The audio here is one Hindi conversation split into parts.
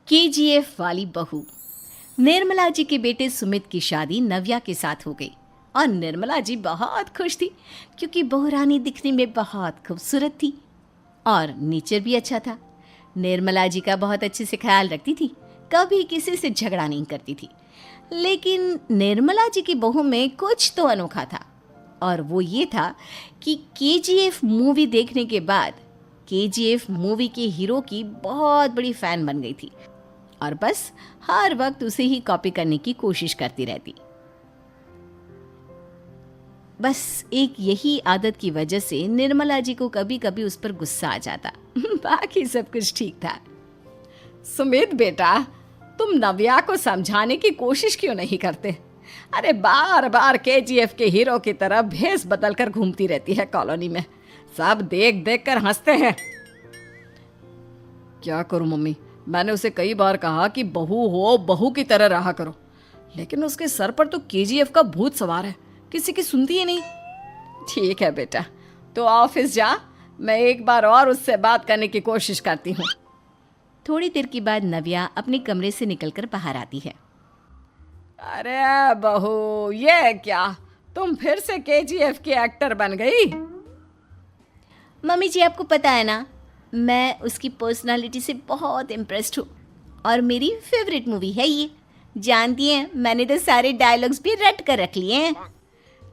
केजीएफ वाली बहू। निर्मला जी के बेटे सुमित की शादी नव्या के साथ हो गई और निर्मला जी बहुत खुश थी क्योंकि बहू रानी दिखने में बहुत खूबसूरत थी और नेचर भी अच्छा था। निर्मला जी का बहुत अच्छे से ख्याल रखती थी, कभी किसी से झगड़ा नहीं करती थी। लेकिन निर्मला जी की बहू में कुछ तो अनोखा था और वो ये था कि केजीएफ मूवी देखने के बाद केजीएफ मूवी के हीरो की बहुत बड़ी फ़ैन बन गई थी और बस हर वक्त उसे ही कॉपी करने की कोशिश करती रहती। बस एक यही आदत की वजह से निर्मला जी को कभी कभी उस पर गुस्सा आ जाता। बाकी सब कुछ ठीक था। सुमित बेटा, तुम नव्या को समझाने की कोशिश क्यों नहीं करते? अरे बार बार केजीएफ के हीरो की तरह भेस बदल कर घूमती रहती है कॉलोनी में, सब देख देख कर हंसते हैं। क्या करूं मम्मी, मैंने उसे कई बार कहा कि बहू हो, बहू की तरह रहा करो, लेकिन उसके सर पर तो केजीएफ का भूत सवार है, किसी की सुनती ही नहीं। ठीक है बेटा, तो ऑफिस जा, मैं एक बार और उससे बात करने की कोशिश करती हूँ। थोड़ी देर के बाद नव्या अपने कमरे से निकलकर बाहर आती है। अरे बहू, ये क्या, तुम फिर से केजीएफ की एक्टर बन गई? मम्मी जी, आपको पता है ना, मैं उसकी पर्सनालिटी से बहुत इम्प्रेस्ड हूँ और मेरी फेवरेट मूवी है ये। जानती हैं, मैंने तो सारे डायलॉग्स भी रट कर रख लिए हैं।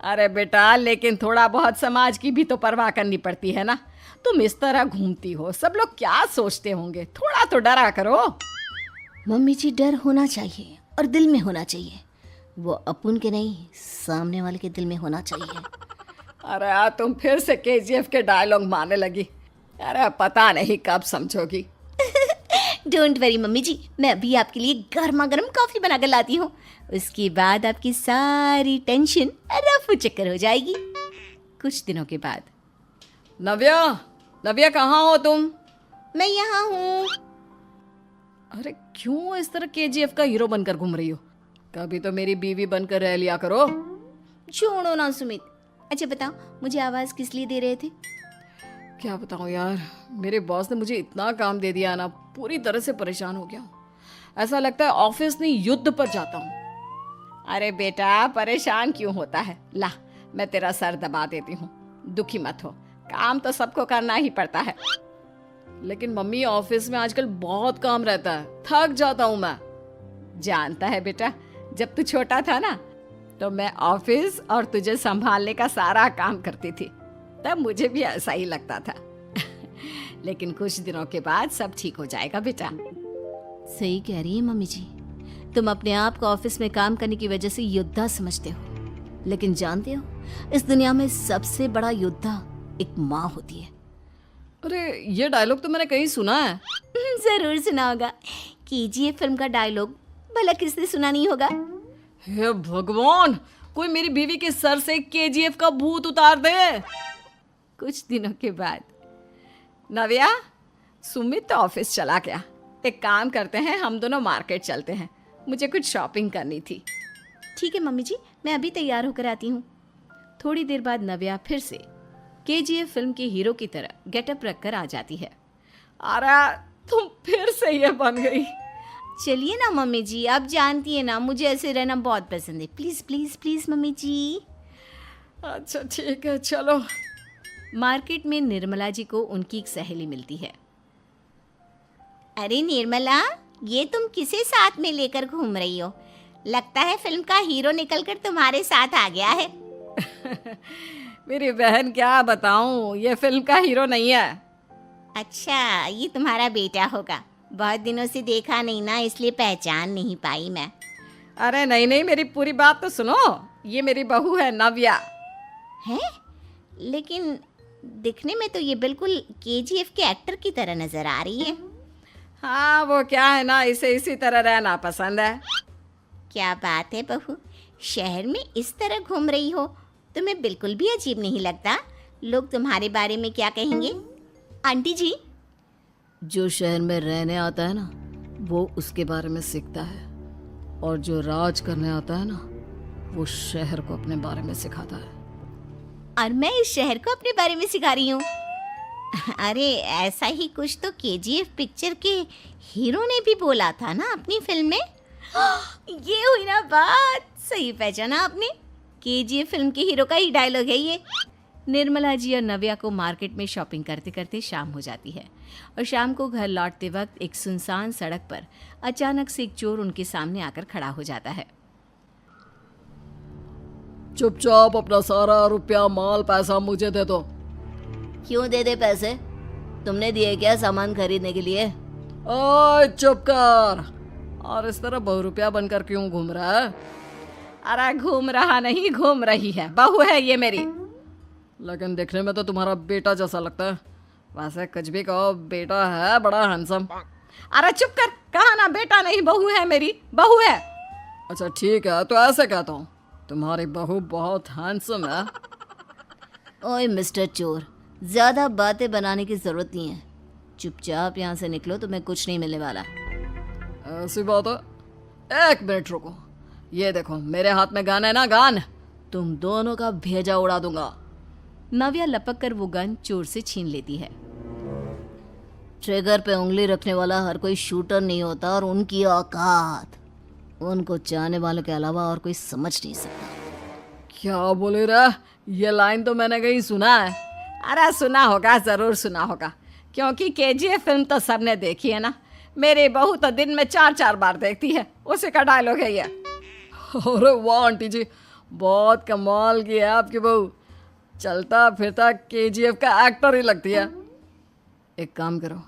अरे बेटा, लेकिन थोड़ा बहुत समाज की भी तो परवाह करनी पड़ती है ना। तुम इस तरह घूमती हो, सब लोग क्या सोचते होंगे, थोड़ा तो डरा करो। मम्मी जी, डर होना चाहिए और दिल में होना चाहिए, वो अपुन के नहीं, सामने वाले के दिल में होना चाहिए। अरे तुम फिर से केजीएफ के डायलॉग मारने लगी। अरे पता नहीं कब समझोगी। डोंट वरी मम्मी जी, मैं अभी आपके लिए गर्मा गर्म कॉफ़ी बना कर लाती हूँ, उसके बाद आपकी सारी टेंशन रफू चक्कर हो जाएगी। कुछ दिनों के बाद। नव्या, नव्या कहाँ हो तुम? मैं यहाँ हूँ। अरे क्यों इस तरह केजीएफ का हीरो बनकर घूम रही हो? कभी तो मेरी बीवी बनकर रह लिया करो। छोड़ो ना सुमित। अच्छा बताओ, मुझे आवाज़ किस लिए दे रहे थे? क्या बताऊँ यार, मेरे बॉस ने मुझे इतना काम दे दिया ना, पूरी तरह से परेशान हो गया हूँ। ऐसा लगता है ऑफिस नहीं, युद्ध पर जाता हूँ। अरे बेटा, परेशान क्यों होता है? ला, मैं तेरा सर दबा देती हूँ, दुखी मत हो, काम तो सबको करना ही पड़ता है। लेकिन मम्मी, ऑफिस में आजकल बहुत काम रहता है, थक जाता हूँ मैं। जानता है बेटा, जब तू छोटा था ना, तो मैं ऑफिस और तुझे संभालने का सारा काम करती थी, तब मुझे भी ऐसा ही लगता था। लेकिन कुछ दिनों के बाद सब ठीक हो जाएगा बेटा। सही कह रही है मम्मी जी, तुम अपने आप को ऑफिस में काम करने की वजह से योद्धा समझते हो, लेकिन जानते हो, इस दुनिया में सबसे बड़ा योद्धा एक माँ होती है। अरे ये डायलॉग तो मैंने कहीं सुना है। जरूर सुना होगा, केजीएफ फिल्म का डायलॉग, भला किसने सुना नहीं होगा? हे भगवान, कोई मेरी बीवी के सर से केजीएफ का भूत उतार दे। कुछ दिनों के बाद। नव्या, सुमित तो ऑफिस चला गया, एक काम करते हैं, हम दोनों मार्केट चलते हैं, मुझे कुछ शॉपिंग करनी थी। ठीक है मम्मी जी, मैं अभी तैयार होकर आती हूँ। थोड़ी देर बाद नव्या फिर से केजीएफ फिल्म के हीरो की तरह गेटअप रखकर आ जाती है। अरे तुम फिर से ये बन गई। चलिए ना मम्मी जी, आप जानती है ना, मुझे ऐसे रहना बहुत पसंद है। प्लीज़ प्लीज़ प्लीज़ मम्मी जी। अच्छा ठीक है, चलो। मार्केट में निर्मला जी को उनकी एक सहेली मिलती है। अरे निर्मला, ये तुम किसे साथ में लेकर घूम रही हो? लगता है फिल्म का हीरो निकलकर तुम्हारे साथ आ गया है। मेरी बहन, क्या बताऊं, ये फिल्म का हीरो नहीं है। अच्छा, ये तुम्हारा बेटा होगा, बहुत दिनों से देखा नहीं ना, इसलिए पहचान नहीं पाई मैं। अरे नहीं नहीं, मेरी पूरी बात तो सुनो, ये मेरी बहू है नव्या। है? लेकिन दिखने में तो ये बिल्कुल केजीएफ के एक्टर की तरह नजर आ रही है। हाँ, वो क्या है ना, इसे इसी तरह रहना पसंद है। क्या बात है बहू, शहर में इस तरह घूम रही हो, तुम्हें बिल्कुल भी अजीब नहीं लगता? लोग तुम्हारे बारे में क्या कहेंगे? आंटी जी, जो शहर में रहने आता है ना, वो उसके बारे में सीखता है, और जो राज करने आता है ना, वो शहर को अपने बारे में सिखाता है। और मैं इस शहर को अपने बारे में सिखा रही हूँ। अरे ऐसा ही कुछ तो केजीएफ पिक्चर के हीरो ने भी बोला था ना अपनी फिल्म में। ये हुई ना बात, सही पहचाना आपने। केजीएफ फिल्म के हीरो का ही डायलॉग है ये। निर्मला जी और नव्या को मार्केट में शॉपिंग करते करते शाम हो जाती है और शाम को घर लौटते वक्त एक सुनसान सड़क पर अचानक से एक चोर उनके सामने आकर खड़ा हो जाता है। चुपचाप अपना सारा रुपया माल पैसा मुझे दे दो। क्यों दे दे पैसे? तुमने दिए क्या सामान खरीदने के लिए? ओए चुप कर। और इस तरह बहुरुपया बनकर क्यों घूम रहा है? अरे घूम रहा नहीं, घूम रही है, बहू है ये मेरी। लेकिन देखने में तो तुम्हारा बेटा जैसा लगता है। वैसे कुछ भी कहो, बेटा है बड़ा हैंडसम। अरे चुप कर, कहा ना बेटा नहीं बहू है मेरी, बहू है। अच्छा ठीक है, तो ऐसे कहता हूँ, तुम्हारी बहू बहुत हैंडसम है। ओए मिस्टर चोर, ज्यादा बातें बनाने की जरूरत नहीं है। चुपचाप यहाँ से निकलो, तुम्हें कुछ नहीं मिलने वाला। ऐसी बात है। एक मिनट रुको, ये देखो मेरे हाथ में गन है ना, गन। तुम दोनों का भेजा उड़ा दूंगा। नव्या लपक कर वो गन चोर से छीन लेती है। ट्रिगर पे उंगली रखने वाला हर कोई शूटर नहीं होता, और उनकी औकात उनको चाहने वालों के अलावा और कोई समझ नहीं सकता। क्या बोले रे? ये लाइन तो मैंने कहीं सुना है। अरे सुना होगा, जरूर सुना होगा, क्योंकि केजीएफ फिल्म तो सबने देखी है ना। मेरी बहू तो दिन में 4-4 बार देखती है, उसी का डायलॉग है ये। अरे वाह आंटी जी, बहुत कमाल की है आपकी बहू। चलता फिरता केजीएफ का एक्टर ही लगती है। एक काम करो,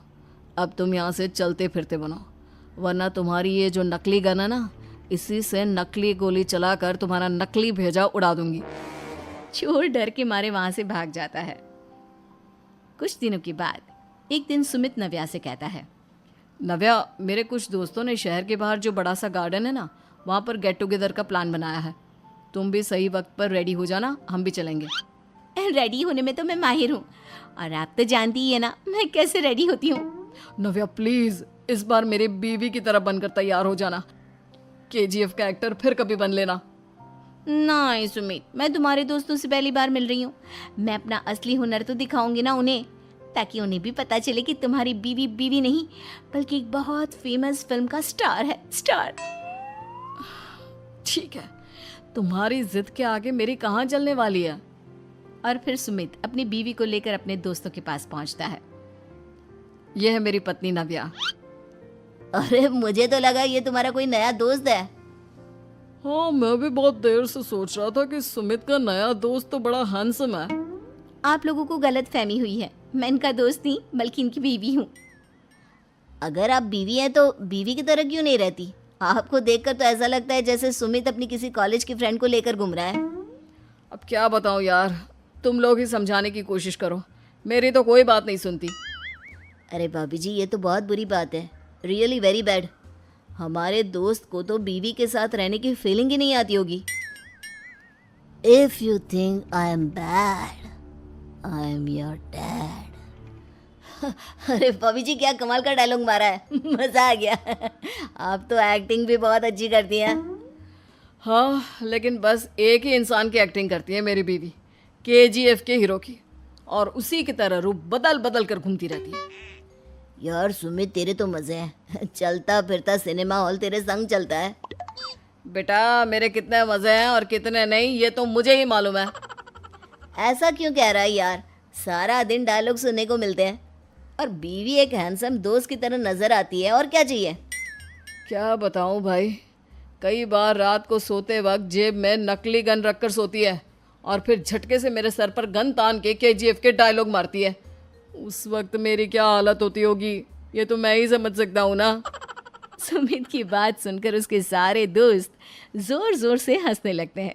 अब तुम यहाँ से चलते फिरते बनो, वरना तुम्हारी ये जो नकली गन है ना, इसी से नकली गोली चलाकर तुम्हारा नकली भेजा उड़ा दूंगी। चोर डर के मारे वहां से भाग जाता है। कुछ दिनों के बाद एक दिन सुमित नव्या से कहता है, नव्या, मेरे कुछ दोस्तों ने शहर के बाहर जो बड़ा सा गार्डन है ना, वहाँ पर गेट टुगेदर का प्लान बनाया है। तुम भी सही वक्त पर रेडी हो जाना, हम भी चलेंगे। रेडी होने में तो मैं माहिर हूँ, और आप तो जानती ही है ना मैं कैसे रेडी होती हूँ। नव्या प्लीज, इस बार मेरी बीवी की तरह बनकर तैयार हो जाना। केजीएफ का एक्टर फिर कभी बन लेना। नहीं सुमित, मैं तुम्हारे दोस्तों से पहली बार मिल रही हूँ। मैं अपना असली हुनर तो दिखाऊंगी ना उन्हें, ताकि उन्हें भी पता चले कि तुम्हारी बीवी बीवी नहीं, बल्कि एक बहुत फेमस फिल्म का स्टार है, स्टार। ठीक है, तुम्हारी जिद के आगे मेरी कहाँ चलने वाली है। और फिर सुमित अपनी बीवी को लेकर अपने दोस्तों के पास पहुंचता है। यह है मेरी पत्नी नव्या। अरे मुझे तो लगा ये तुम्हारा कोई नया दोस्त है। हाँ, मैं भी बहुत देर से सोच रहा था कि सुमित का नया दोस्त तो बड़ा हैंडसम है। आप लोगों को गलत फहमी हुई है, मैं इनका दोस्त नहीं बल्कि इनकी बीवी हूँ। अगर आप बीवी हैं तो बीवी की तरह क्यों नहीं रहती? आपको देखकर तो ऐसा लगता है जैसे सुमित अपनी किसी कॉलेज की फ्रेंड को लेकर घूम रहा है। अब क्या बताऊँ यार, तुम लोग ही समझाने की कोशिश करो, मेरी तो कोई बात नहीं सुनती। अरे भाभी जी, ये तो बहुत बुरी बात है, रियली वेरी बैड। हमारे दोस्त को तो बीवी के साथ रहने की फीलिंग ही नहीं आती होगी। If you think I am bad, I am your dad. अरे भाभी जी, क्या कमाल का डायलॉग मारा है, मजा आ गया। आप तो एक्टिंग भी बहुत अच्छी करती हैं। हाँ, लेकिन बस एक ही इंसान की एक्टिंग करती है मेरी बीवी, केजीएफ के हीरो की, और उसी की तरह रूप बदल बदल कर घूमती रहती है। यार सुमित, तेरे तो मजे हैं, चलता फिरता सिनेमा हॉल तेरे संग चलता है। बेटा, मेरे कितने मजे हैं और कितने नहीं ये तो मुझे ही मालूम है। ऐसा क्यों कह रहा है यार, सारा दिन डायलॉग सुनने को मिलते हैं, और बीवी एक हैंडसम दोस्त की तरह नजर आती है, और क्या चाहिए। क्या बताऊं भाई, कई बार रात को सोते वक्त जेब में नकली गन रखकर सोती है, और फिर झटके से मेरे सर पर गन तान के केजीएफ के डायलॉग मारती है। उस वक्त मेरी क्या हालत होती होगी, ये तो मैं ही समझ सकता हूँ ना। सुमित की बात सुनकर उसके सारे दोस्त जोर जोर से हंसने लगते हैं।